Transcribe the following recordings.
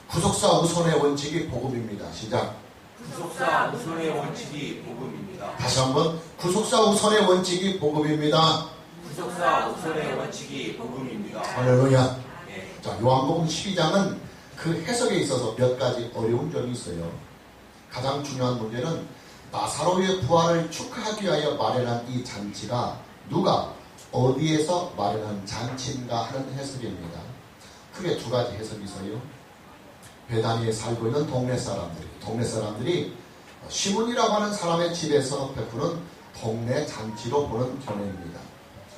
구속사 우선의 원칙이 복음입니다. 시작. 구속사 우선의 원칙이 복음입니다. 다시 한번 구속사 우선의 원칙이 복음입니다. 구속사 우선의 원칙이 복음입니다. 할렐루야. 네. 자, 요한복음 12장은 그 해석에 있어서 몇 가지 어려운 점이 있어요. 가장 중요한 문제는 나사로의 부활을 축하하기 위하여 마련한 이 잔치가 누가 어디에서 마련한 잔치인가 하는 해석입니다. 크게 두 가지 해석이 있어요. 베다니에 살고 있는 동네 사람들이 시몬이라고 하는 사람의 집에서 베푸는 동네 잔치로 보는 견해입니다.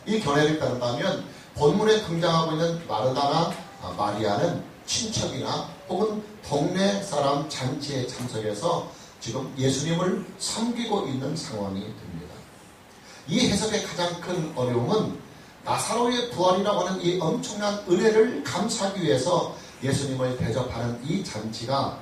이 견해를 따른다면 본문에 등장하고 있는 마르다나 마리아는 친척이나 혹은 동네 사람 잔치에 참석해서 지금 예수님을 섬기고 있는 상황이 됩니다. 이 해석의 가장 큰 어려움은 나사로의 부활이라고 하는 이 엄청난 은혜를 감사하기 위해서 예수님을 대접하는 이 잔치가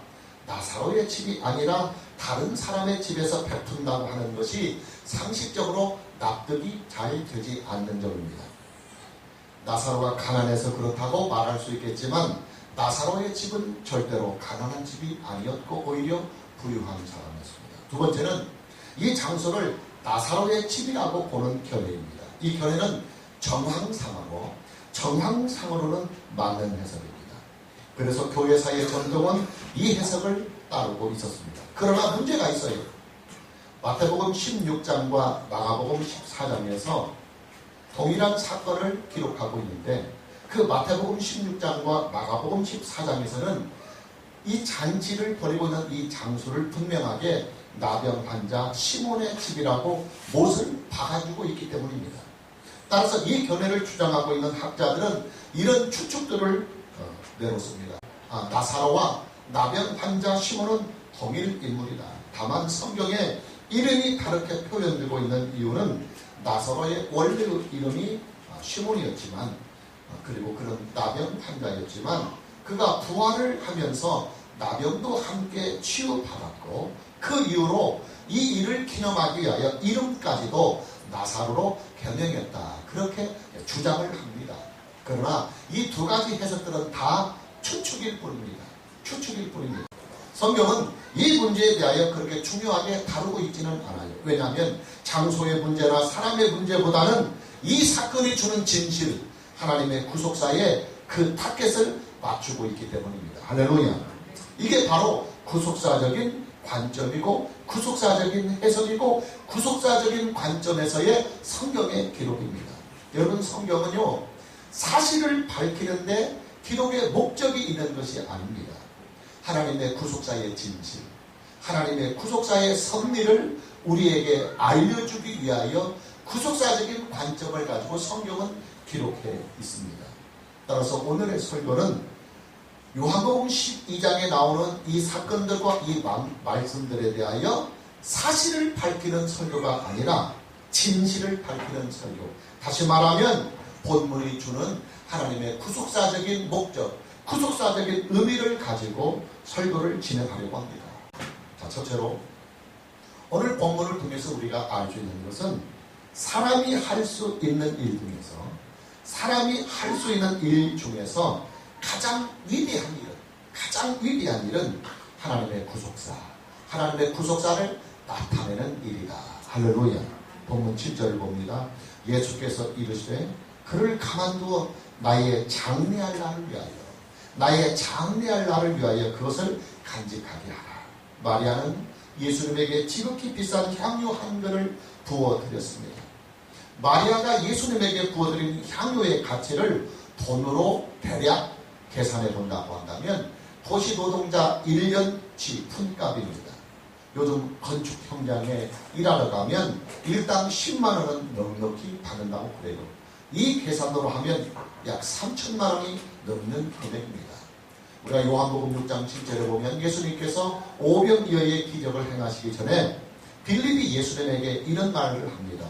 나사로의 집이 아니라 다른 사람의 집에서 베푼다고 하는 것이 상식적으로 납득이 잘 되지 않는 점입니다. 나사로가 가난해서 그렇다고 말할 수 있겠지만 나사로의 집은 절대로 가난한 집이 아니었고 오히려 부유한 사람이었습니다. 두 번째는 이 장소를 나사로의 집이라고 보는 견해입니다. 이 견해는 정황상으로는 맞는 해석입니다. 그래서 교회사의 전통은 이 해석을 따르고 있었습니다. 그러나 문제가 있어요. 마태복음 16장과 마가복음 14장에서 동일한 사건을 기록하고 있는데 그 마태복음 16장과 마가복음 14장에서는 이 잔치를 벌이고 있는 이 장소를 분명하게 나병 환자 시몬의 집이라고 못을 박아주고 있기 때문입니다. 따라서 이 견해를 주장하고 있는 학자들은 이런 추측들을 내놓습니다. 나사로와 나병 환자 시몬은 동일 인물이다. 다만 성경에 이름이 다르게 표현되고 있는 이유는 나사로의 원래 이름이 시몬이었지만 그리고 그는 나병 환자였지만 그가 부활을 하면서 나병도 함께 치유받았고 그 이후로 이 일을 기념하기 위하여 이름까지도 나사로로 변형했다. 그렇게 주장을 합니다. 그러나 이 두 가지 해석들은 다 추측일 뿐입니다. 성경은 이 문제에 대하여 그렇게 중요하게 다루고 있지는 않아요. 왜냐하면 장소의 문제나 사람의 문제보다는 이 사건이 주는 진실, 하나님의 구속사에 그 타겟을 맞추고 있기 때문입니다. 할렐루야. 이게 바로 구속사적인 관점이고 구속사적인 해석이고 구속사적인 관점에서의 성경의 기록입니다. 여러분, 성경은요 사실을 밝히는데 기록의 목적이 있는 것이 아닙니다. 하나님의 구속사의 진실, 하나님의 구속사의 섭리를 우리에게 알려주기 위하여 구속사적인 관점을 가지고 성경은 기록해 있습니다. 따라서 오늘의 설교는 요한복음 12장에 나오는 이 사건들과 이 말씀들에 대하여 사실을 밝히는 설교가 아니라 진실을 밝히는 설교. 다시 말하면 본문이 주는 하나님의 구속사적인 목적, 구속사적인 의미를 가지고 설교를 진행하려고 합니다. 자, 첫째로 오늘 본문을 통해서 우리가 알 수 있는 것은 사람이 할 수 있는 일 중에서 가장 위대한 일은 하나님의 구속사, 하나님의 구속사를 나타내는 일이다. 할렐루야. 본문 7절을 봅니다. 예수께서 이르시되 그를 가만두어 나의 장례할 날을 위하여 그것을 간직하게 하라. 마리아는 예수님에게 지극히 비싼 향유 한 근을 부어드렸습니다. 마리아가 예수님에게 부어드린 향유의 가치를 돈으로 대략 계산해 본다고 한다면 도시 노동자 1년치 품값입니다. 요즘 건축 현장에 일하러 가면 일당 10만 원은 넉넉히 받는다고 그래요. 이 계산으로 하면 약 3천만 원이 넘는 금액입니다. 우리가 요한복음 6장 7절에 보면 예수님께서 오병이어의 기적을 행하시기 전에 빌립이 예수님에게 이런 말을 합니다.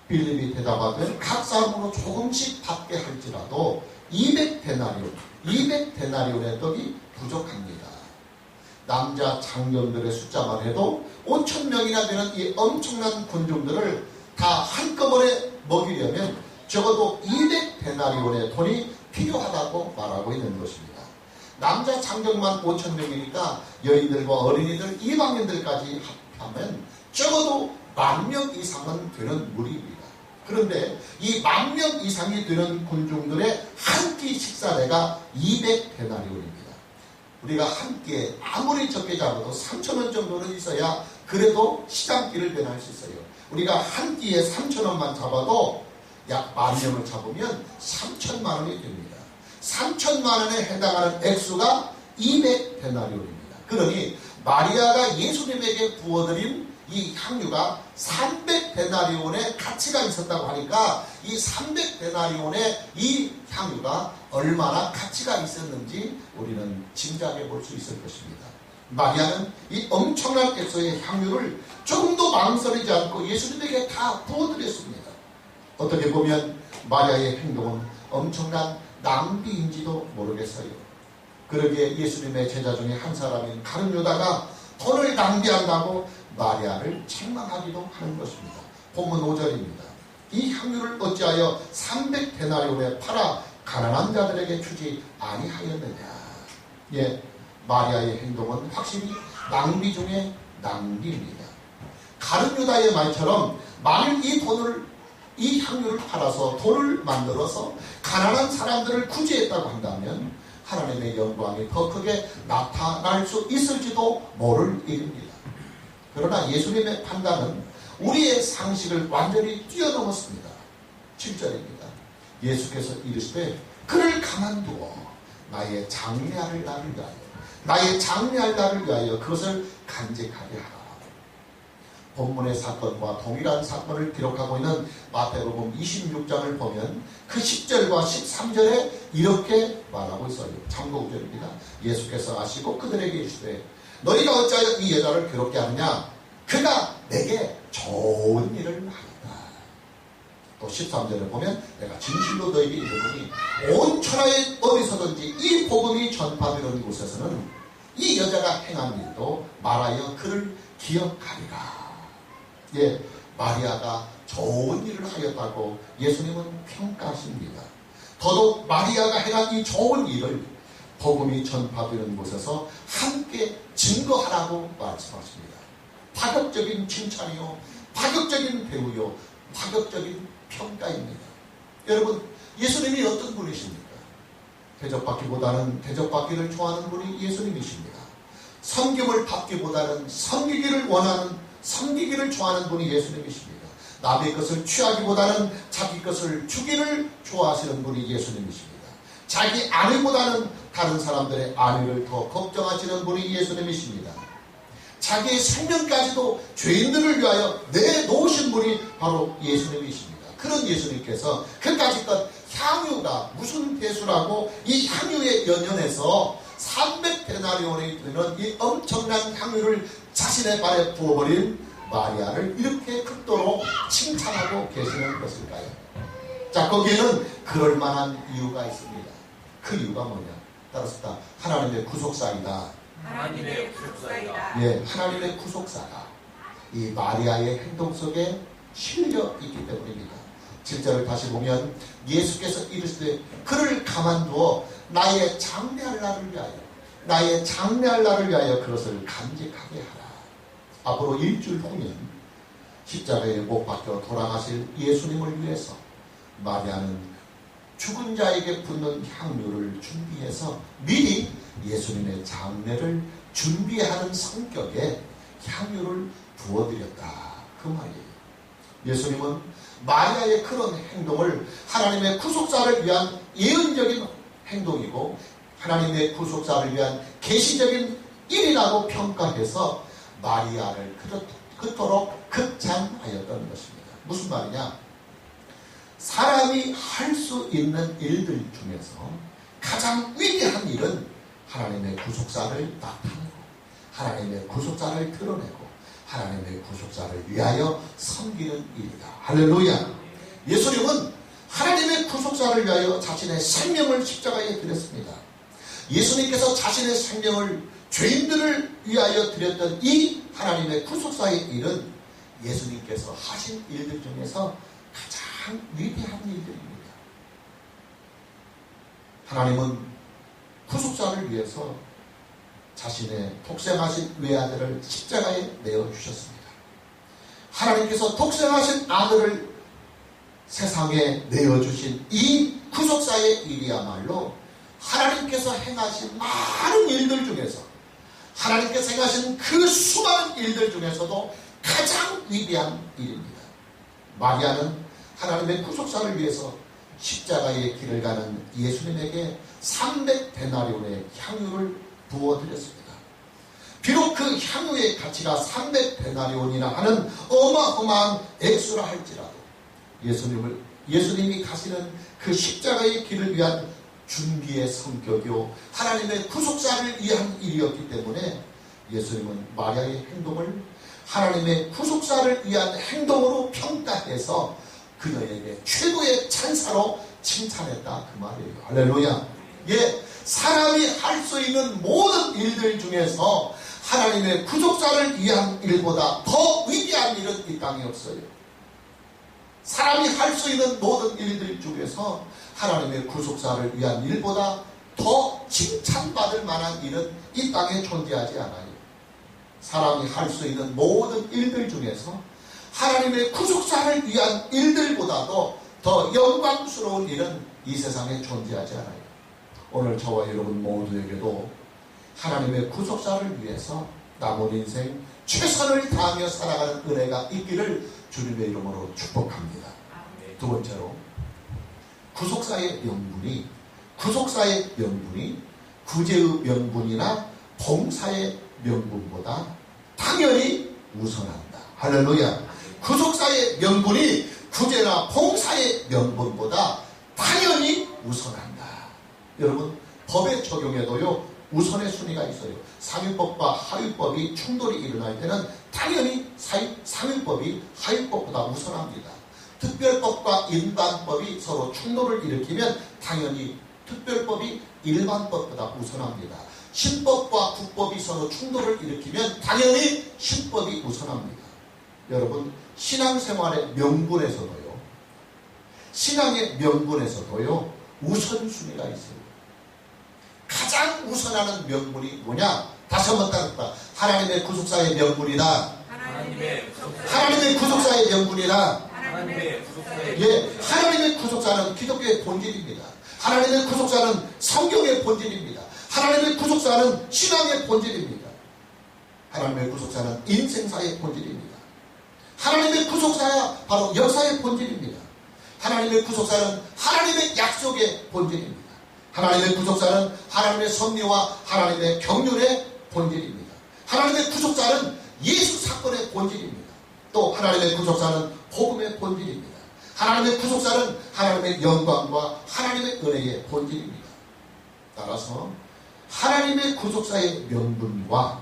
빌립이 대답하되 각 사람으로 조금씩 받게 할지라도 200데나리온의 떡이 부족합니다. 남자 장병들의 숫자만 해도 5,000명이나 되는 이 엄청난 군중들을 다 한꺼번에 먹이려면 적어도 200데나리온의 돈이 필요하다고 말하고 있는 것입니다. 남자 장정만 5,000명이니까 여인들과 어린이들, 이방인들까지 합하면 적어도 10,000명 이상은 되는 무리입니다. 그런데 이 10,000명 이상이 되는 군중들의 한 끼 식사대가 200데나리온입니다. 우리가 한 끼에 아무리 적게 잡아도 3,000원 정도는 있어야 그래도 시장길을 배날 수 있어요. 우리가 한 끼에 3,000원만 잡아도 약 10,000명을 잡으면 3,000만 원이 됩니다. 3,000만 원에 해당하는 액수가 200데나리온입니다. 그러니 마리아가 예수님에게 부어드린 이 향유가 300데나리온의 가치가 있었다고 하니까 이 300데나리온의 이 향유가 얼마나 가치가 있었는지 우리는 짐작해 볼 수 있을 것입니다. 마리아는 이 엄청난 액수의 향유를 조금도 망설이지 않고 예수님에게 다 부어드렸습니다. 어떻게 보면 마리아의 행동은 엄청난 낭비인지도 모르겠어요. 그러기에 예수님의 제자 중에 한 사람인 가룟 유다가 돈을 낭비한다고 마리아를 책망하기도 하는 것입니다. 본문 5절입니다. 이 향유를 어찌하여 300데나리온에 팔아 가난한 자들에게 주지 아니하였느냐. 예, 마리아의 행동은 확실히 낭비 중에 낭비입니다. 가룟 유다의 말처럼 만일 이 향유를 팔아서 돈을 만들어서 가난한 사람들을 구제했다고 한다면 하나님의 영광이 더 크게 나타날 수 있을지도 모를 일입니다. 그러나 예수님의 판단은 우리의 상식을 완전히 뛰어넘었습니다. 7절입니다. 예수께서 이르시되 그를 가만두어 나의 장례할 날을 위하여 나의 장례할 날을 위하여 그것을 간직하게 하라. 본문의 사건과 동일한 사건을 기록하고 있는 마태복음 26장을 보면 그 10절과 13절에 이렇게 말하고 있어요. 참고 구절입니다. 예수께서 아시고 그들에게 이르시되 너희가 어찌하여 이 여자를 괴롭게 하느냐. 그가 내게 좋은 일을 하였다. 또 13절에 보면 내가 진실로 너희에게 이르노니 온 천하에 어디서든지 이 복음이 전파되는 곳에서는 이 여자가 행한 일도 말하여 그를 기억하리라. 예, 마리아가 좋은 일을 하였다고 예수님은 평가하십니다. 더더욱 마리아가 행한 이 좋은 일을 복음이 전파되는 곳에서 함께 증거하라고 말씀하십니다. 파격적인 칭찬이요, 파격적인 배우요, 파격적인 평가입니다. 여러분, 예수님이 어떤 분이십니까? 대접받기보다는 대접받기를 좋아하는 분이 예수님이십니다. 섬김을 받기보다는 섬기기를 원하는, 섬기기를 좋아하는 분이 예수님이십니다. 남의 것을 취하기보다는 자기 것을 주기를 좋아하시는 분이 예수님이십니다. 자기 안위보다는 다른 사람들의 안위를 더 걱정하시는 분이 예수님이십니다. 자기의 생명까지도 죄인들을 위하여 내놓으신 분이 바로 예수님이십니다. 그런 예수님께서 그까짓 향유가 무슨 대수라고 이 향유에 연연해서 300데나리온이 되는 이 엄청난 향유를 자신의 발에 부어버린 마리아를 이렇게 극도로 칭찬하고 계시는 것일까요? 자, 거기에는 그럴 만한 이유가 있습니다. 그 이유가 뭐냐? 따라서 하나님의 구속사이다. 하나님의 구속사이다. 예, 하나님의 구속사가 이 마리아의 행동 속에 실려 있기 때문입니다. 7절을 다시 보면 예수께서 이르시되 그를 가만두어 나의 장례할 날을 위하여 나의 장례할 날을 위하여 그것을 간직하게 하라. 앞으로 일주일 후면 십자가에 못 박혀 돌아가실 예수님을 위해서 마리아는 죽은 자에게 붓는 향유를 준비해서 미리 예수님의 장례를 준비하는 성격의 향유를 부어드렸다. 그 말이에요. 예수님은 마리아의 그런 행동을 하나님의 구속사를 위한 예언적인 행동이고 하나님의 구속사를 위한 계시적인 일이라고 평가해서 마리아를 그토록 극찬하였던 것입니다. 무슨 말이냐? 사람이 할 수 있는 일들 중에서 가장 위대한 일은 하나님의 구속사를 나타내고 하나님의 구속사를 드러내고 하나님의 구속사를 위하여 섬기는 일이다. 할렐루야. 예수님은 하나님의 구속사를 위하여 자신의 생명을 십자가에 드렸습니다. 예수님께서 자신의 생명을 죄인들을 위하여 드렸던 이 하나님의 구속사의 일은 예수님께서 하신 일들 중에서 가장 위대한 일들입니다. 하나님은 구속사 구속사를 위해서 자신의 독생하신 외아들을 십자가에 내어주셨습니다. 하나님께서 독생하신 아들을 세상에 내어주신 이 구속사의 일이야말로 하나님께서 행하신 많은 일들 중에서, 하나님께서 행하신 그 수많은 일들 중에서도 가장 위대한 일입니다. 마리아는 하나님의 구속사를 위해서 십자가의 길을 가는 예수님에게 300데나리온의 향유를 부어드렸습니다. 비록 그 향유의 가치가 300데나리온이나 하는 어마어마한 액수라 할지라도 예수님이 가시는 그 십자가의 길을 위한 준비의 성격이요, 하나님의 구속사를 위한 일이었기 때문에 예수님은 마리아의 행동을 하나님의 구속사를 위한 행동으로 평가해서 그녀에게 최고의 찬사로 칭찬했다, 그 말이에요. 할렐루야. 예, 사람이 할 수 있는 모든 일들 중에서 하나님의 구속사를 위한 일보다 더 위대한 일은 이 땅에 없어요. 사람이 할 수 있는 모든 일들 중에서 하나님의 구속사를 위한 일보다 더 칭찬받을 만한 일은 이 땅에 존재하지 않아요. 사람이 할 수 있는 모든 일들 중에서 하나님의 구속사를 위한 일들보다도 더 영광스러운 일은 이 세상에 존재하지 않아요. 오늘 저와 여러분 모두에게도 하나님의 구속사를 위해서 남은 인생 최선을 다하며 살아가는 은혜가 있기를 주님의 이름으로 축복합니다. 두 번째로, 구속사의 명분이 구제의 명분이나 봉사의 명분보다 당연히 우선한다. 할렐루야. 구속사의 명분이 구제나 봉사의 명분보다 당연히 우선한다. 여러분, 법의 적용에도요 우선의 순위가 있어요. 상위법과 하위법이 충돌이 일어날 때는 당연히 상위법이 하위법보다 우선합니다. 특별법과 일반법이 서로 충돌을 일으키면 당연히 특별법이 일반법보다 우선합니다. 신법과 국법이 서로 충돌을 일으키면 당연히 신법이 우선합니다. 여러분, 신앙생활의 명분에서도요, 신앙의 명분에서도요 우선순위가 있어요. 가장 우선하는 명분이 뭐냐? 다시 한번 따라합니다. 하나님의 구속사의 명분이다. 하나님의 구속사의 명분이다. 예, 하나님의 구속사는 기독교의 본질입니다. 하나님의 구속사는 성경의 본질입니다. 하나님의 구속사는 신앙의 본질입니다. 하나님의 구속사는 인생사의 본질입니다. 하나님의 구속사야 바로 역사의 본질입니다. 하나님의 구속사는 하나님의 약속의 본질입니다. 하나님의 구속사는 하나님의 섭리와 하나님의 경륜의 본질입니다. 하나님의 구속사는 예수 사건의 본질입니다. 또 하나님의 구속사는 복음의 본질입니다. 하나님의 구속사는 하나님의 영광과 하나님의 은혜의 본질입니다. 따라서 하나님의 구속사의 명분과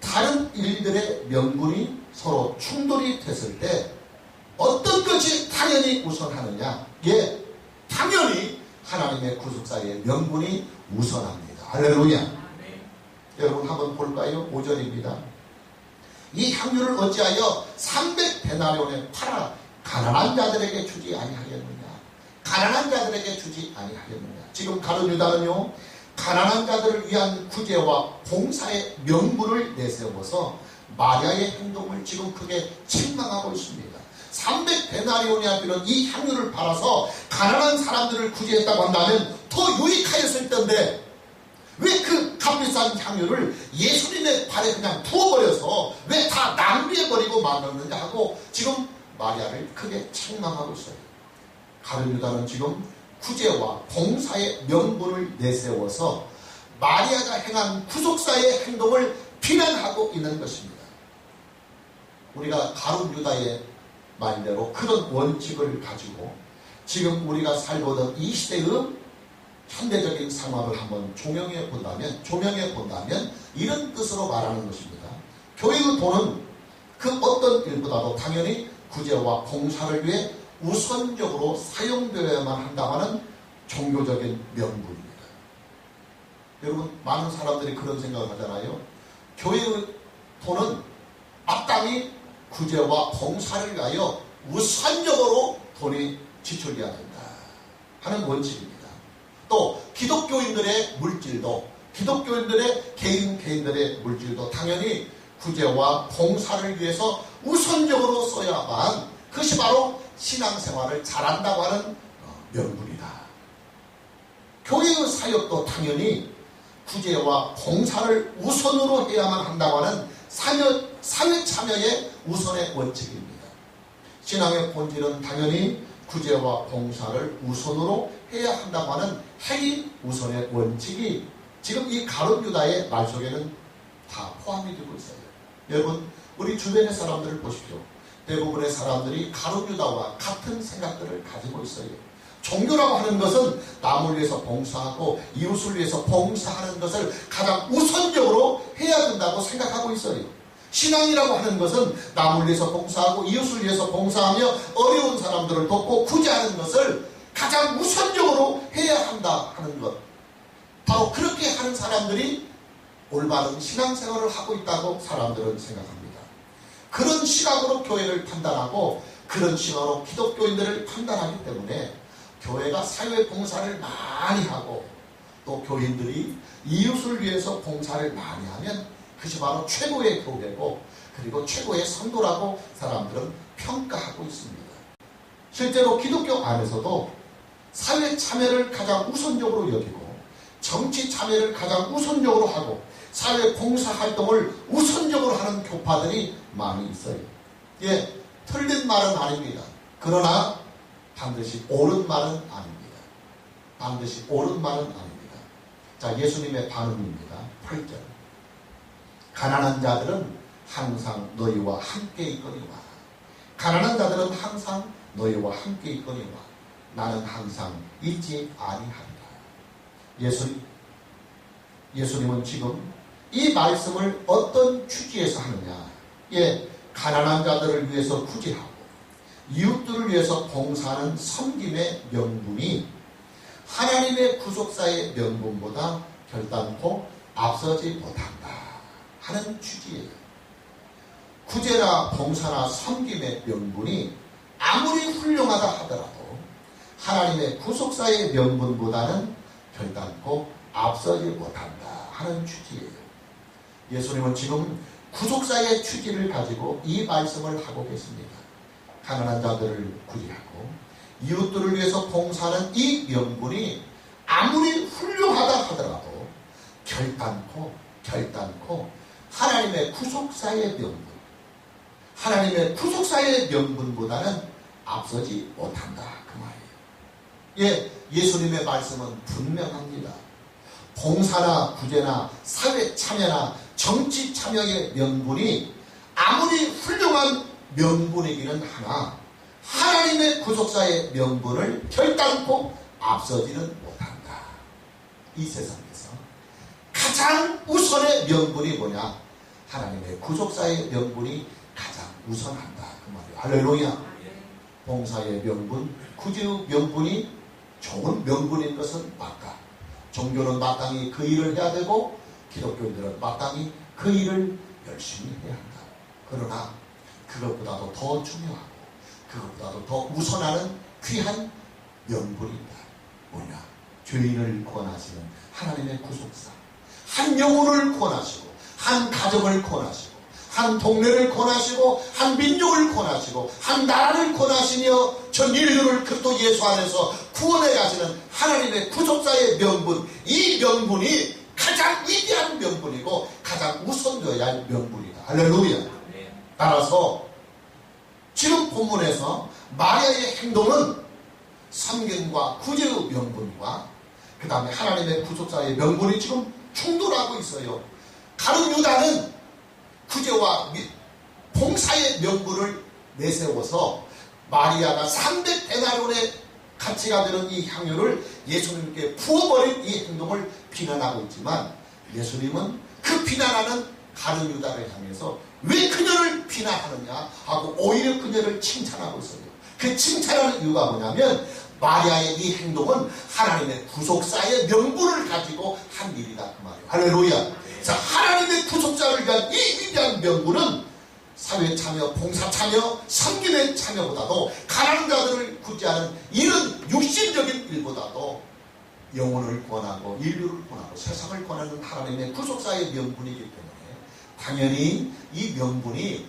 다른 일들의 명분이 서로 충돌이 됐을 때 어떤 것이 당연히 우선하느냐? 예, 당연히 하나님의 구속사의 명분이 우선합니다. 할렐루야. 여러분 한번 볼까요? 5절입니다. 이 향유를 어찌하여 300데나리온에 팔아 가난한 자들에게 주지 아니하겠느냐? 가난한 자들에게 주지 아니하겠느냐? 지금 가룟 유다는요, 가난한 자들을 위한 구제와 봉사의 명분을 내세워서 마리아의 행동을 지금 크게 책망하고 있습니다. 300데나리온이 하기는 이 향유를 팔아서 가난한 사람들을 구제했다고 한다면 더 유익하였을 텐데 왜 그 값비싼 향유를 예수님의 발에 그냥 부어버려서 왜 다 낭비해버리고 말았느냐 하고 지금 마리아를 크게 책망하고 있어요. 가룟 유다는 지금 구제와 봉사의 명분을 내세워서 마리아가 행한 구속사의 행동을 비난하고 있는 것입니다. 우리가 가룟 유다의 말대로 그런 원칙을 가지고 지금 우리가 살고던 이 시대의 현대적인 상황을 한번 조명해 본다면 이런 뜻으로 말하는 것입니다. 교회의 돈은 그 어떤 일보다도 당연히 구제와 봉사를 위해 우선적으로 사용되어야만 한다는 종교적인 명분입니다. 여러분, 많은 사람들이 그런 생각을 하잖아요. 교회의 돈은 마땅히 구제와 봉사를 위하여 우선적으로 돈이 지출돼야 된다 하는 원칙입니다. 또 기독교인들의 물질도, 기독교인들의 개인들의 물질도 당연히 구제와 봉사를 위해서 우선적으로 써야만 그것이 바로 신앙생활을 잘한다고 하는 명분이다. 교회의 사역도 당연히 구제와 봉사를 우선으로 해야만 한다고 하는 사회 참여의 우선의 원칙입니다. 신앙의 본질은 당연히 구제와 봉사를 우선으로 해야 한다고 하는 행위 우선의 원칙이 지금 이 가룟 유다의 말 속에는 다 포함이 되고 있어요. 여러분, 우리 주변의 사람들을 보십시오. 대부분의 사람들이 가룟 유다와 같은 생각들을 가지고 있어요. 종교라고 하는 것은 남을 위해서 봉사하고 이웃을 위해서 봉사하는 것을 가장 우선적으로 해야 된다고 생각하고 있어요. 신앙이라고 하는 것은 남을 위해서 봉사하고 이웃을 위해서 봉사하며 어려운 사람들을 돕고 구제하는 것을 가장 우선적으로 해야 한다 하는 것. 바로 그렇게 하는 사람들이 올바른 신앙생활을 하고 있다고 사람들은 생각합니다. 그런 시각으로 교회를 판단하고 그런 시각으로 기독교인들을 판단하기 때문에 교회가 사회 봉사를 많이 하고 또 교인들이 이웃을 위해서 봉사를 많이 하면 그것이 바로 최고의 교회고 그리고 최고의 선도라고 사람들은 평가하고 있습니다. 실제로 기독교 안에서도 사회 참여를 가장 우선적으로 여기고 정치 참여를 가장 우선적으로 하고 사회 봉사 활동을 우선적으로 하는 교파들이 많이 있어요. 예, 틀린 말은 아닙니다. 그러나 반드시 옳은 말은 아닙니다. 반드시 옳은 말은 아닙니다. 자, 예수님의 반응입니다. 8절. 가난한 자들은 항상 너희와 함께 있거니와. 가난한 자들은 항상 너희와 함께 있거니와. 나는 항상 있지 아니하리라. 예수님은 지금 이 말씀을 어떤 취지에서 하느냐. 예, 가난한 자들을 위해서 구제하고 이웃들을 위해서 봉사하는 섬김의 명분이 하나님의 구속사의 명분보다 결단코 앞서지 못한다 하는 취지예요. 구제나 봉사나 섬김의 명분이 아무리 훌륭하다 하더라도 하나님의 구속사의 명분보다는 결단코 앞서지 못한다 하는 취지예요. 예수님은 지금 구속사의 취지를 가지고 이 말씀을 하고 계십니다. 가난한 자들을 구제하고 이웃들을 위해서 봉사하는 이 명분이 아무리 훌륭하다 하더라도 결단코 하나님의 구속사의 명분, 하나님의 구속사의 명분보다는 앞서지 못한다 그 말이에요. 예, 예수님의 말씀은 분명합니다. 봉사나 구제나 사회 참여나 정치 참여의 명분이 아무리 훌륭한 명분이기는 하나 하나님의 구속사의 명분을 결단코 앞서지는 못한다. 이 세상에서 가장 우선의 명분이 뭐냐? 하나님의 구속사의 명분이 가장 우선한다 그 말이에요. 할렐루야. 봉사의 명분, 구제의 명분이 좋은 명분인 것은 맞다. 종교는 마땅히 그 일을 해야 되고 기독교인들은 마땅히 그 일을 열심히 해야 한다. 그러나 그것보다도 더 중요하고 그것보다도 더 우선하는 귀한 명분입니다. 뭐냐? 죄인을 구원하시는 하나님의 구속사. 한 영혼을 구원하시고 한 가정을 구원하시고 한 동네를 구원하시고 한 민족을 구원하시고 한 나라를 구원하시며 전 인류를 그리스도 예수 안에서 구원해 가시는 하나님의 구속사의 명분, 이 명분이 가장 위대한 명분이고 가장 우선되어야 할 명분이다. 할렐루야. 따라서 지금 본문에서 마리아의 행동은 섬김과 구제의 명분과 그 다음에 하나님의 구속사의 명분이 지금 충돌하고 있어요. 가룟 유다는 구제와 봉사의 명분을 내세워서 마리아가 300데나리온의 가치가 되는 이 향유를 예수님께 부어버린 이 행동을 비난하고 있지만 예수님은 그 비난하는 가룟 유다를 향해서 왜 그녀를 비난하느냐 하고 오히려 그녀를 칭찬하고 있어요. 그 칭찬하는 이유가 뭐냐면 마리아의 이 행동은 하나님의 구속사의 명분을 가지고 한 일이다 그 말이에요. 할렐루야. 자, 하나님의 구속자를 위한 이 위대한 명분은 사회 참여, 봉사 참여, 섬김의 참여보다도 가난한 자들을 구제하는 이런 육신적인 일보다도 영혼을 구원하고 인류를 구원하고 세상을 구원하는 하나님의 구속사의 명분이기 때문에 당연히 이 명분이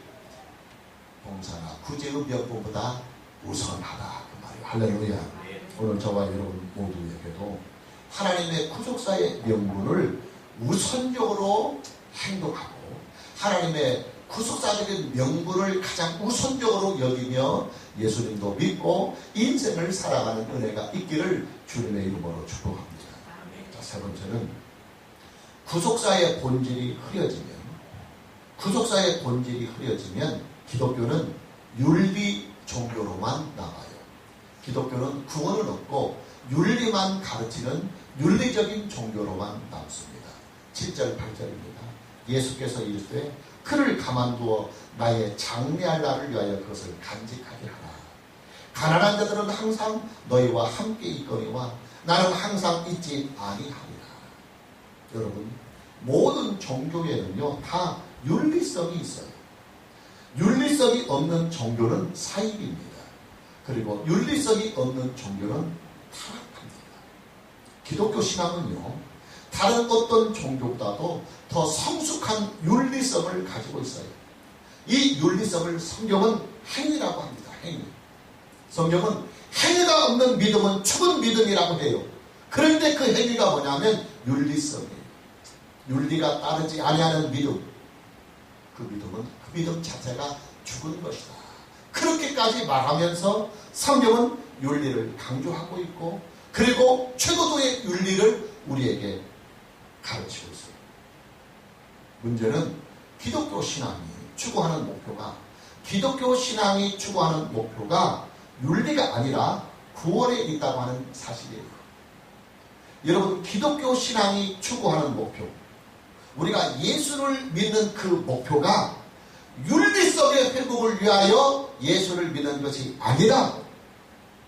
봉사나 구제의 명분보다 우선하다 그 말이에요. 할렐루야. 오늘 저와 여러분 모두에게도 하나님의 구속사의 명분을 우선적으로 행동하고 하나님의 구속사적인 명분을 가장 우선적으로 여기며 예수님도 믿고 인생을 살아가는 은혜가 있기를 주님의 이름으로 축복합니다. 자, 세 번째는 구속사의 본질이 흐려지면 기독교는 윤리 종교로만 남아요. 기독교는 구원을 얻고 윤리만 가르치는 윤리적인 종교로만 남습니다. 7절 8절입니다. 예수께서 이르시되 그를 가만두어 나의 장래할 날을 위하여 그것을 간직하게 하라. 가난한 자들은 항상 너희와 함께 있거니와 나는 항상 있지 아니하리라. 여러분, 모든 종교에는요 다 윤리성이 있어요. 윤리성이 없는 종교는 사입입니다. 그리고 윤리성이 없는 종교는 타락합니다. 기독교 신앙은요 다른 어떤 종교보다도 더 성숙한 윤리성을 가지고 있어요. 이 윤리성을 성경은 행위라고 합니다. 행위. 성경은 행위가 없는 믿음은 죽은 믿음이라고 해요. 그런데 그 행위가 뭐냐면 윤리성이에요. 윤리가 따르지 아니하는 믿음. 그 믿음 자체가 죽은 것이다. 그렇게까지 말하면서 성경은 윤리를 강조하고 있고 그리고 최고도의 윤리를 우리에게 가르치고 있어요. 문제는 기독교 신앙이 추구하는 목표가 윤리가 아니라 구원에 있다고 하는 사실이에요. 여러분, 기독교 신앙이 추구하는 목표, 우리가 예수를 믿는 그 목표가 윤리성의 회복을 위하여 예수를 믿는 것이 아니라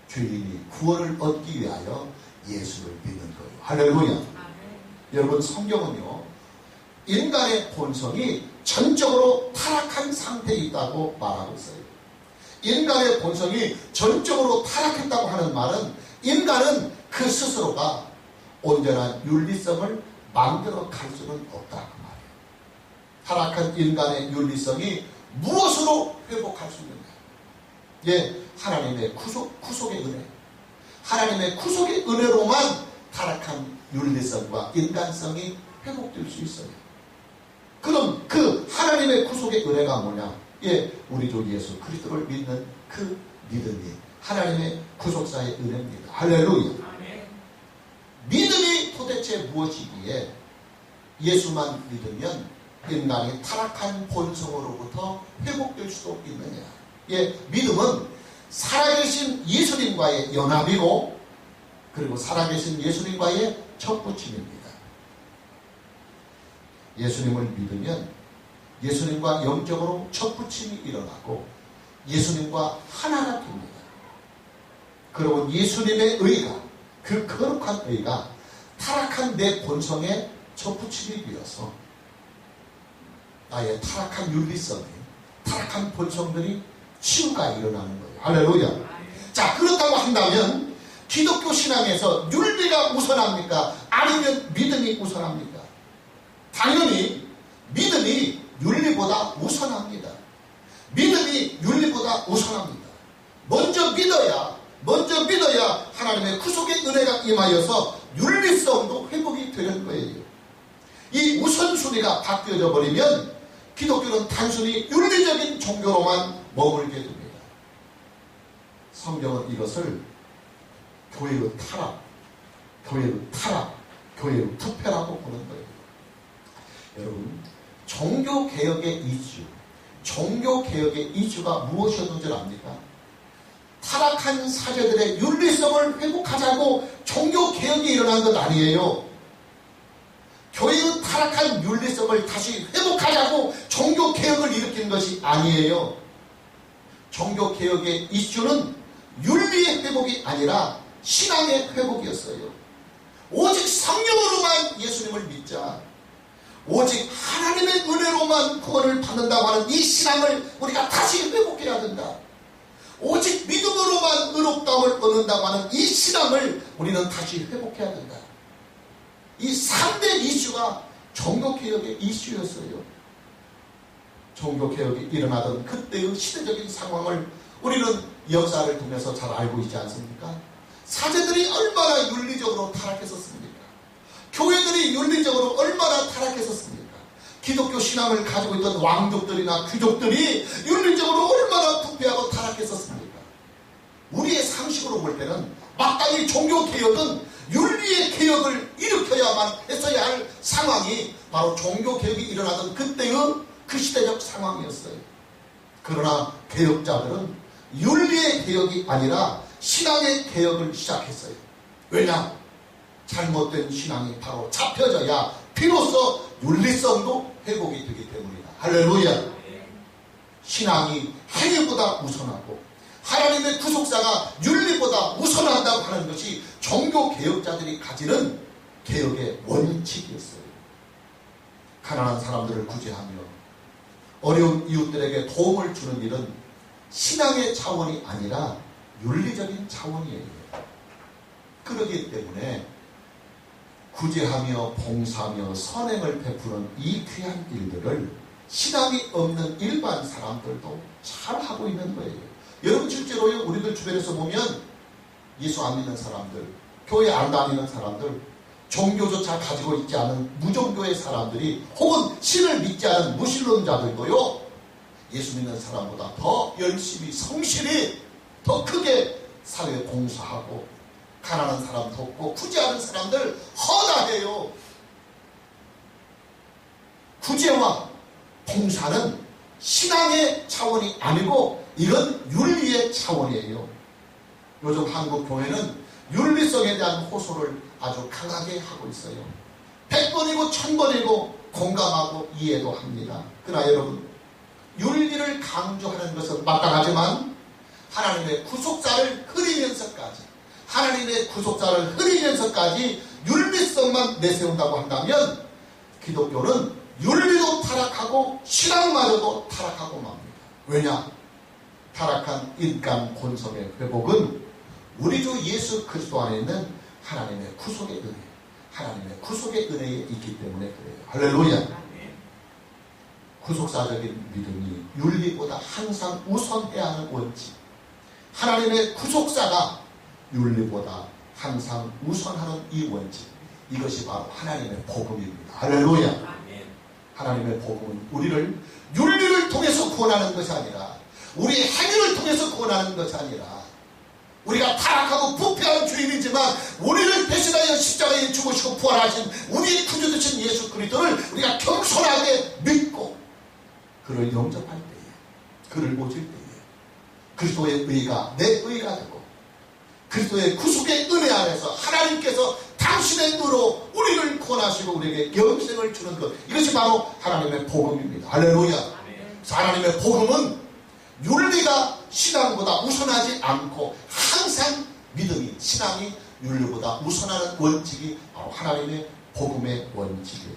죄인이 구원을 얻기 위하여 예수를 믿는 거예요. 할렐루야. 여러분, 성경은요 인간의 본성이 전적으로 타락한 상태에 있다고 말하고 있어요. 인간의 본성이 전적으로 타락했다고 하는 말은 인간은 그 스스로가 온전한 윤리성을 만들어 갈 수는 없다 그 말이에요. 타락한 인간의 윤리성이 무엇으로 회복할 수 있는가? 예, 하나님의 구속의 은혜. 하나님의 구속의 은혜로만 타락한 윤리성과 인간성이 회복될 수 있어요. 그럼 그 하나님의 구속의 은혜가 뭐냐? 예, 우리 주 예수 그리스도를 믿는 그 믿음이 하나님의 구속사의 은혜입니다. 할렐루야. 믿음이 도대체 무엇이기에 예수만 믿으면 인간이 타락한 본성으로부터 회복될 수도 있느냐? 예, 믿음은 살아계신 예수님과의 연합이고 그리고 살아계신 예수님과의 척붙임입니다. 예수님을 믿으면 예수님과 영적으로 척붙임이 일어나고 예수님과 하나가 됩니다. 그리고 예수님의 의가, 그 거룩한 의가 타락한 내 본성에 척붙임이 되어서 나의 타락한 윤리성이, 타락한 본성들이 치유가 일어나는 거예요. 할렐루야. 자, 그렇다고 한다면 기독교 신앙에서 윤리가 우선합니까? 아니면 믿음이 우선합니까? 당연히 믿음이 윤리보다 우선합니다. 믿음이 윤리보다 우선합니다. 먼저 믿어야 하나님의 구속의 은혜가 임하여서 윤리성도 회복이 되는 거예요. 이 우선순위가 바뀌어져 버리면 기독교는 단순히 윤리적인 종교로만 머물게 됩니다. 성경은 이것을 교회의 타락, 교회의 부패라고 보는 거예요. 여러분, 종교개혁의 이주가 무엇이었는 줄 압니까? 타락한 사제들의 윤리성을 회복하자고 종교개혁이 일어난 것 아니에요. 교회의 타락한 윤리성을 다시 회복하자고 종교개혁을 일으킨 것이 아니에요. 종교개혁의 이슈는 윤리의 회복이 아니라 신앙의 회복이었어요. 오직 성령으로만 예수님을 믿자, 오직 하나님의 은혜로만 구원을 받는다고 하는 이 신앙을 우리가 다시 회복해야 된다. 오직 믿음으로만 의롭다움을 얻는다고 하는 이 신앙을 우리는 다시 회복해야 된다. 이 3대 이슈가 종교개혁의 이슈였어요. 종교개혁이 일어나던 그때의 시대적인 상황을 우리는 역사를 통해서 잘 알고 있지 않습니까? 사제들이 얼마나 윤리적으로 타락했었습니까? 교회들이 윤리적으로 얼마나 타락했었습니까? 기독교 신앙을 가지고 있던 왕족들이나 귀족들이 윤리적으로 얼마나 부패하고 타락했었습니까? 우리의 상식으로 볼 때는 마땅히 종교개혁은 윤리의 개혁을 일으켜야만 했어야 할 상황이 바로 종교개혁이 일어나던 그때의 그 시대적 상황이었어요. 그러나 개혁자들은 윤리의 개혁이 아니라 신앙의 개혁을 시작했어요. 왜냐? 잘못된 신앙이 바로 잡혀져야 비로소 윤리성도 회복이 되기 때문이다. 할렐루야. 신앙이 행위보다 우선하고 하나님의 구속사가 윤리보다 우선한다고 하는 것이 종교개혁자들이 가지는 개혁의 원칙이었어요. 가난한 사람들을 구제하며 어려운 이웃들에게 도움을 주는 일은 신앙의 차원이 아니라 윤리적인 차원이에요. 그러기 때문에 구제하며 봉사하며 선행을 베푸는 이 귀한 일들을 신앙이 없는 일반 사람들도 잘 하고 있는 거예요. 여러분 실제로요, 우리들 주변에서 보면 예수 안 믿는 사람들, 교회 안 다니는 사람들, 종교조차 가지고 있지 않은 무종교의 사람들이 혹은 신을 믿지 않은 무신론자들도요, 예수 믿는 사람보다 더 열심히 성실히 더 크게 사회에 봉사하고 가난한 사람 돕고 구제하는 사람들 허다해요. 구제와 봉사는 신앙의 차원이 아니고 이건 윤리의 차원이에요. 요즘 한국 교회는 윤리성에 대한 호소를 아주 강하게 하고 있어요. 100번이고 1000번이고 공감하고 이해도 합니다. 그러나 여러분, 윤리를 강조하는 것은 마땅하지만 하나님의 구속사를 흐리면서까지 윤리성만 내세운다고 한다면 기독교는 윤리도 타락하고 신앙마저도 타락하고 맙니다. 왜냐? 타락한 인간 본성의 회복은 우리 주 예수 그리스도 안에 있는 하나님의 구속의 은혜에 있기 때문에 그래요. 할렐루야. 구속사적인 믿음이 윤리보다 항상 우선해야 하는 원칙. 하나님의 구속사가 윤리보다 항상 우선하는 이 원칙. 이것이 바로 하나님의 복음입니다. 할렐루야. 하나님의 복음은 우리를 윤리를 통해서 구원하는 것이 아니라 우리의 행위를 통해서 구원하는 것이 아니라 우리가 타락하고 부패한 주인이지만 우리를 대신하여 십자가에 죽으시고 부활하신 우리의 구주 되신 예수 그리스도를 우리가 겸손하게 믿고 그를 영접할 때에, 그를 모실 때에 그리스도의 의가 내 의가 되고 그리스도의 구속의 은혜 안에서 하나님께서 당신의 의로 우리를 구원하시고 우리에게 영생을 주는 것, 이것이 바로 하나님의 복음입니다. 할렐루야. 하나님의 복음은 윤리가 신앙보다 우선하지 않고 항상 믿음이, 신앙이 윤리보다 우선하는 원칙이 바로 하나님의 복음의 원칙이에요.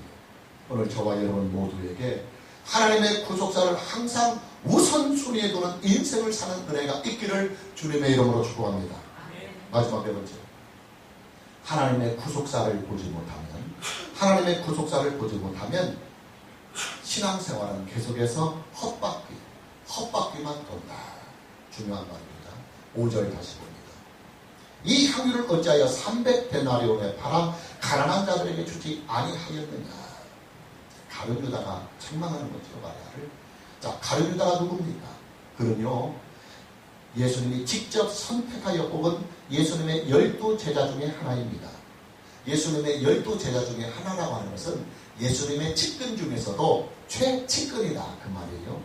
오늘 저와 여러분 모두에게 하나님의 구속사를 항상 우선순위에 두는 인생을 사는 은혜가 있기를 주님의 이름으로 축복합니다. 마지막 네 번째, 하나님의 구속사를 보지 못하면 신앙생활은 계속해서 헛바퀴만 돈다. 중요한 말입니다. 5절 다시 봅니다. 이 향유를 어찌하여 300데나리온에 팔아 가난한 자들에게 주지 아니하였느냐. 가룟 유다가 책망하는 거죠, 마리아를. 자, 가룟 유다가 누굽니까? 그는요, 예수님이 직접 선택하여 뽑은 예수님의 12제자 중에 하나입니다. 예수님의 12제자 중에 하나라고 하는 것은 예수님의 측근 중에서도 최측근이다, 그 말이에요.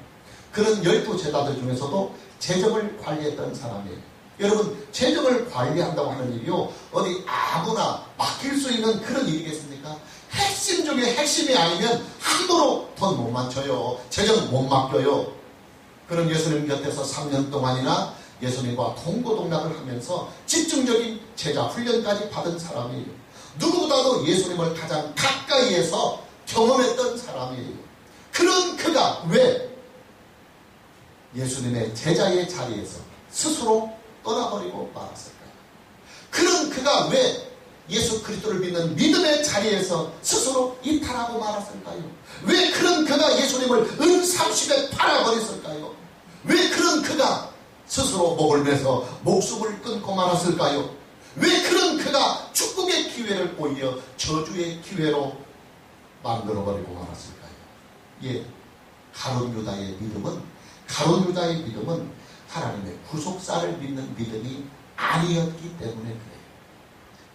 그런 12제자들 중에서도 재정을 관리했던 사람이에요. 여러분, 재정을 관리한다고 하는 일이요, 어디 아무나 맡길 수 있는 그런 일이겠습니까? 핵심 중에 핵심이 아니면 함부로 돈 못 맞춰요. 재정 못 맡겨요. 그런 예수님 곁에서 3년 동안이나 예수님과 동고동락을 하면서 집중적인 제자 훈련까지 받은 사람이에요. 누구보다도 예수님을 가장 가까이에서 경험했던 사람이에요. 그런 그가 왜 예수님의 제자의 자리에서 스스로 떠나버리고 말았을까요? 그런 그가 왜 예수 그리스도를 믿는 믿음의 자리에서 스스로 이탈하고 말았을까요? 왜 그런 그가 예수님을 은 30에 팔아버렸을까요? 왜 그런 그가 스스로 목을 매서 목숨을 끊고 말았을까요? 왜 그런 그가 축복의 기회를 오히려 저주의 기회로 만들어버리고 말았을까요? 예, 가룟 유다의 믿음은 하나님의 구속사를 믿는 믿음이 아니었기 때문에 그래요.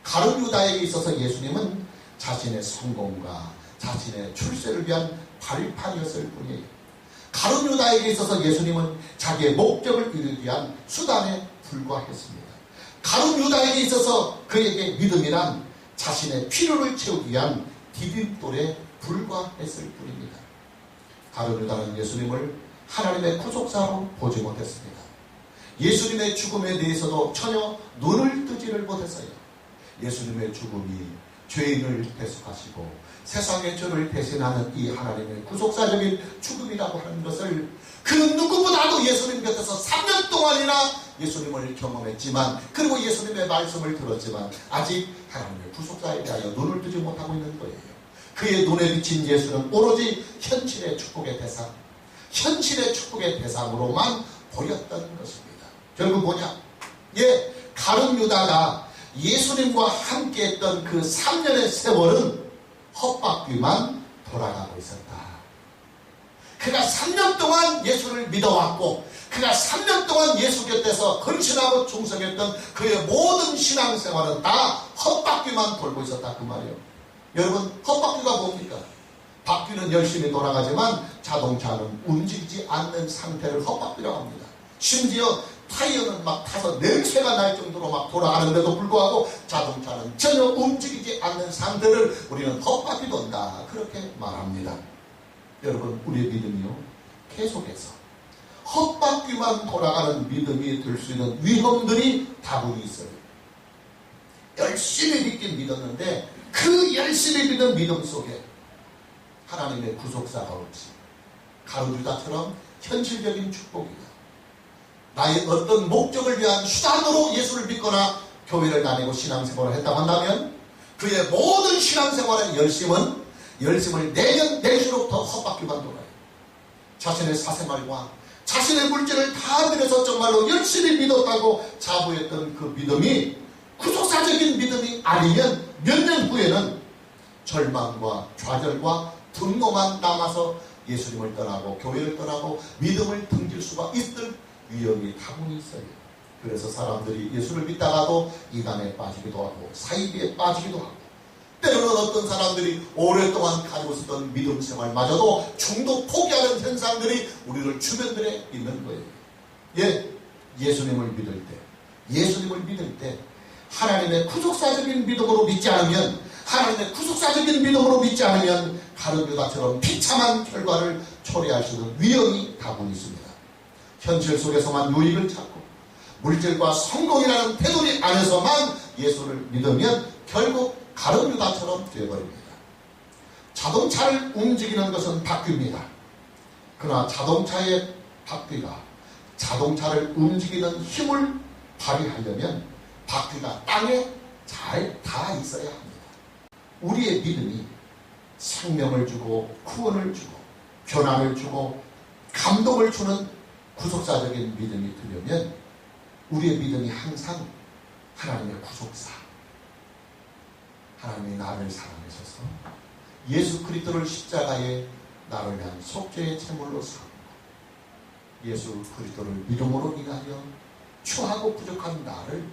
가룟 유다에게 있어서 예수님은 자신의 성공과 자신의 출세를 위한 발판이었을 뿐이에요. 가룟 유다에게 있어서 예수님은 자기의 목적을 이루기 위한 수단에 불과했습니다. 가룟 유다에게 있어서 그에게 믿음이란 자신의 필요를 채우기 위한 디딤돌에 불과했을 뿐입니다. 가룟 유다는 예수님을 하나님의 구속사로 보지 못했습니다. 예수님의 죽음에 대해서도 전혀 눈을 뜨지를 못했어요. 예수님의 죽음이 죄인을 대속하시고 세상의 죄를 대신하는 이 하나님의 구속사적인 죽음이라고 하는 것을 그 누구보다도 예수님 곁에서 3년 동안이나 예수님을 경험했지만, 그리고 예수님의 말씀을 들었지만 아직 하나님의 구속사에 대하여 눈을 뜨지 못하고 있는 거예요. 그의 눈에 비친 예수는 오로지 현실의 축복의 대상으로만 보였던 것입니다. 결국 뭐냐? 예, 가룟 유다가 예수님과 함께했던 그 3년의 세월은 헛바퀴만 돌아가고 있었다. 그가 3년 동안 예수를 믿어왔고, 그가 3년 동안 예수 곁에서 헌신하고 충성했던 그의 모든 신앙생활은 다 헛바퀴만 돌고 있었다, 그 말이에요. 여러분, 헛바퀴가 뭡니까? 바퀴는 열심히 돌아가지만 자동차는 움직이지 않는 상태를 헛바퀴라고 합니다. 심지어 타이어는 막 타서 냄새가 날 정도로 막 돌아가는데도 불구하고 자동차는 전혀 움직이지 않는 상태를 우리는 헛바퀴 돈다, 그렇게 말합니다. 여러분, 우리의 믿음이요, 계속해서 헛바퀴만 돌아가는 믿음이 될 수 있는 위험들이 다분히 있어요. 열심히 믿긴 믿었는데 그 열심히 믿은 믿음 속에 하나님의 구속사가 없이 가룟 유다처럼 현실적인 축복이다, 나의 어떤 목적을 위한 수단으로 예수를 믿거나 교회를 다니고 신앙생활을 했다고 한다면 그의 모든 신앙생활의 열심을 내년 내일수록 더 헛바퀴만 돌아요. 자신의 사생활과 자신의 물질을 다 들여서 정말로 열심히 믿었다고 자부했던 그 믿음이 구속사적인 믿음이 아니면 몇 년 후에는 절망과 좌절과 분노만 남아서 예수님을 떠나고 교회를 떠나고 믿음을 등질 수가 있을 위험이 다분히 있어요. 그래서 사람들이 예수를 믿다가도 이간에 빠지기도 하고 사이비에 빠지기도 하고, 때로는 어떤 사람들이 오랫동안 가지고 있었던 믿음 생활마저도 중도 포기하는 현상들이 우리들 주변들에 있는 거예요. 예, 예수님을 믿을 때 하나님의 구속사적인 믿음으로 믿지 않으면 가룟 유다처럼 비참한 결과를 초래할 수 있는 위험이 다분히 있습니다. 현실 속에서만 유익을 찾고 물질과 성공이라는 테두리 안에서만 예수를 믿으면 결국 가룟 유다처럼 되어버립니다. 자동차를 움직이는 것은 바퀴입니다. 그러나 자동차의 바퀴가 자동차를 움직이는 힘을 발휘하려면 바퀴가 땅에 잘 닿아 있어야 합니다. 우리의 믿음이 생명을 주고 구원을 주고 변화를 주고 감동을 주는 구속사적인 믿음이 되려면 우리의 믿음이 항상 하나님의 구속사, 하나님이 나를 사랑하셔서 예수 그리스도를 십자가에 나를 위한 속죄의 제물로 삼고 예수 그리스도를 믿음으로 인하여 추하고 부족한 나를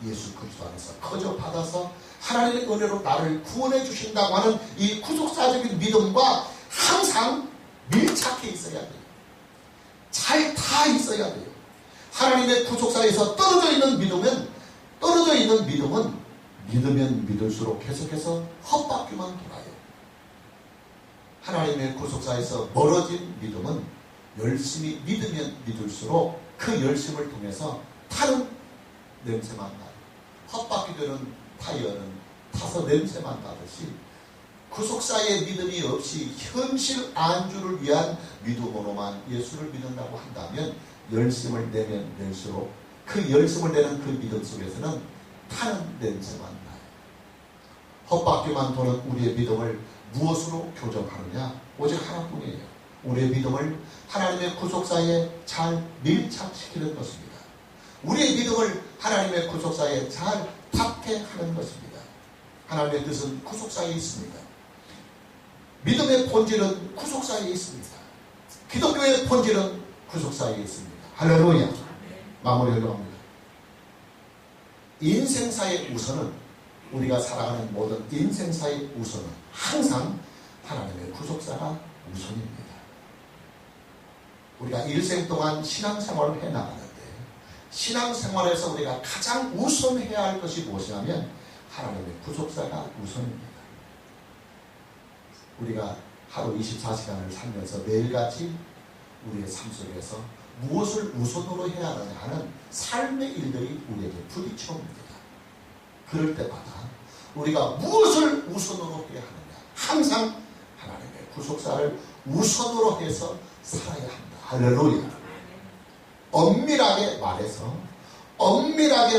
예수 그리스도 안에서 거저 받아서 하나님의 은혜로 나를 구원해 주신다고 하는 이 구속사적인 믿음과 항상 밀착해 있어야 돼요. 잘 다 있어야 돼요. 하나님의 구속사에서 떨어져 있는 믿으면 믿으면 믿을수록 계속해서 헛바퀴만 돌아요. 하나님의 구속사에서 멀어진 믿음은 열심히 믿으면 믿을수록 그 열심을 통해서 타는 냄새만 나요. 헛바퀴 되는 타이어는 타서 냄새만 나듯이 구속사의 믿음이 없이 현실 안주를 위한 믿음으로만 예수를 믿는다고 한다면 열심을 내면 낼수록 그 열심을 내는 그 믿음 속에서는 타는 냄새만 나요. 헛바퀴만 도는 우리의 믿음을 무엇으로 교정하느냐? 오직 하나뿐이에요. 우리의 믿음을 하나님의 구속사에 잘 밀착시키는 것입니다. 우리의 믿음을 하나님의 구속사에 잘 탑재하는 것입니다. 하나님의 뜻은 구속사에 있습니다. 믿음의 본질은 구속사에 있습니다. 기독교의 본질은 구속사에 있습니다. 할렐루야. 마무리하려고 합니다. 인생사의 우선은, 우리가 살아가는 모든 인생사의 우선은 항상 하나님의 구속사가 우선입니다. 우리가 일생 동안 신앙생활을 해나가는데 신앙생활에서 우리가 가장 우선해야 할 것이 무엇이냐면 하나님의 구속사가 우선입니다. 우리가 하루 24시간을 살면서 매일같이 우리의 삶 속에서 무엇을 우선으로 해야 하느냐 하는 삶의 일들이 우리에게 부딪혀옵니다. 그럴 때마다 우리가 무엇을 우선으로 해야 하느냐, 항상 하나님의 구속사를 우선으로 해서 살아야 한다. 할렐루야. 엄밀하게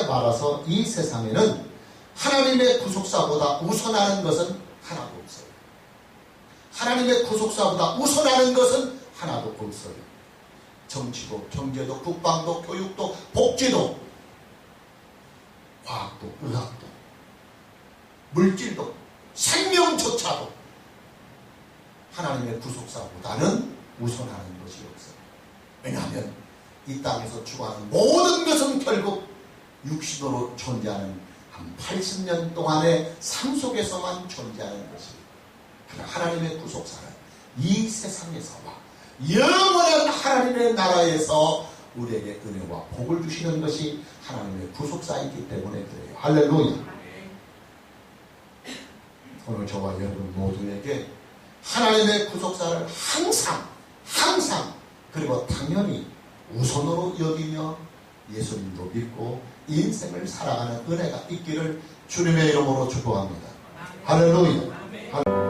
말해서 이 세상에는 하나님의 구속사보다 우선하는 것은 하나도 없어요. 하나님의 구속사보다 우선하는 것은 하나도 없어요. 정치도, 경제도, 국방도, 교육도, 복지도, 과학도, 의학도, 물질도, 생명조차도 하나님의 구속사보다는 우선하는 것이 없어요. 왜냐하면 이 땅에서 추구하는 모든 것은 결국 육신으로 존재하는 한 80년 동안의 삶 속에서만 존재하는 것이, 그러나 하나님의 구속사는 이 세상에서와 영원한 하나님의 나라에서 우리에게 은혜와 복을 주시는 것이 하나님의 구속사이기 때문에 그래요. 할렐루야. 오늘 저와 여러분 모두에게 하나님의 구속사를 항상 그리고 당연히 우선으로 여기며 예수님도 믿고 인생을 살아가는 은혜가 있기를 주님의 이름으로 축복합니다. 할렐루야.